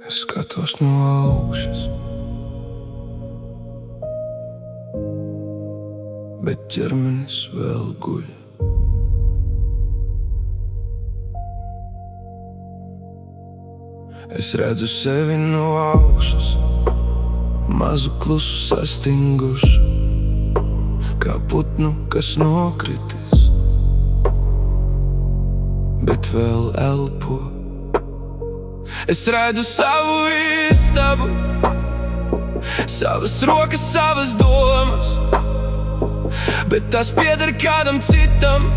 Es skatos no augšas, bet ķermenis vēl guļ. Es redzu sevi no augšas, mazu klusu sastingušu, kā putnu, kas nokritis, bet vēl elpo. Es redzu savu istabu, savas rokas, savas domas, bet tās pieder kādam citam,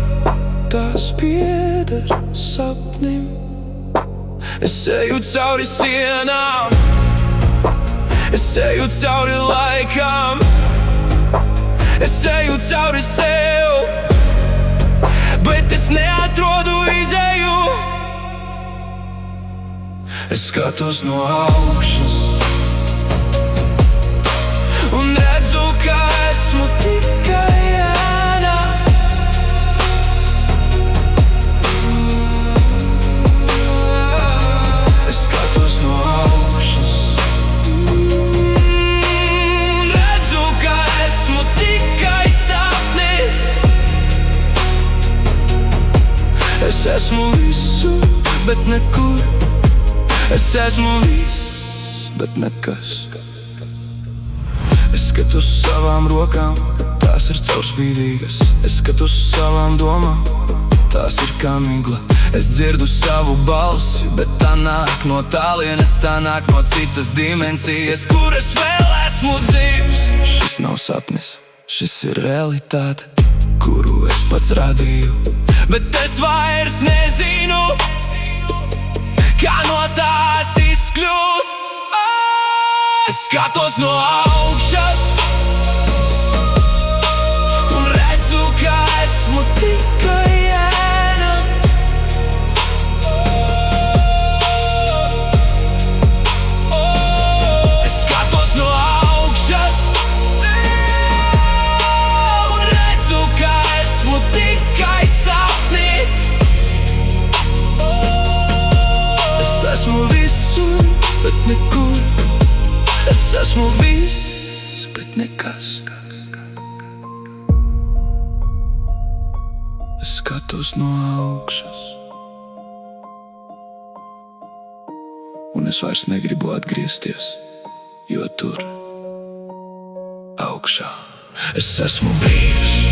tās pieder sapnim. Es eju cauri sienām, es eju cauri laikam, es eju cauri sev, bet es neatrodu izēju. Es skatos no augšas un redzu, ka esmu tikai ēna. Es skatos no augšas un redzu, ka esmu tikai sapnis. Es esmu visur, bet nekur. Es esmu viss, bet nekas. Es skatos savām rokām, tās ir caurspīdīgas. Es skatos savām domām, tās ir kā migla. Es dzirdu savu balsi, bet tā nāk no tālienes, tā nāk no citas dimensijas, kur es vēl esmu dzīvs. Šis nav sapnis, šis ir realitāte, kuru es pats radīju, bet es vairs nezinu, kā no tās izkļūt. Es skatos no augšas un redzu, ka esmu tikai ēna. Es skatos no augšas un redzu, ka esmu tikai sapnis. Es esmu visur, bet nekur. Es esmu viss, bet nekas. Es skatos no augšas un es vairs negribu atgriezties, jo tur augšā es esmu brīvs.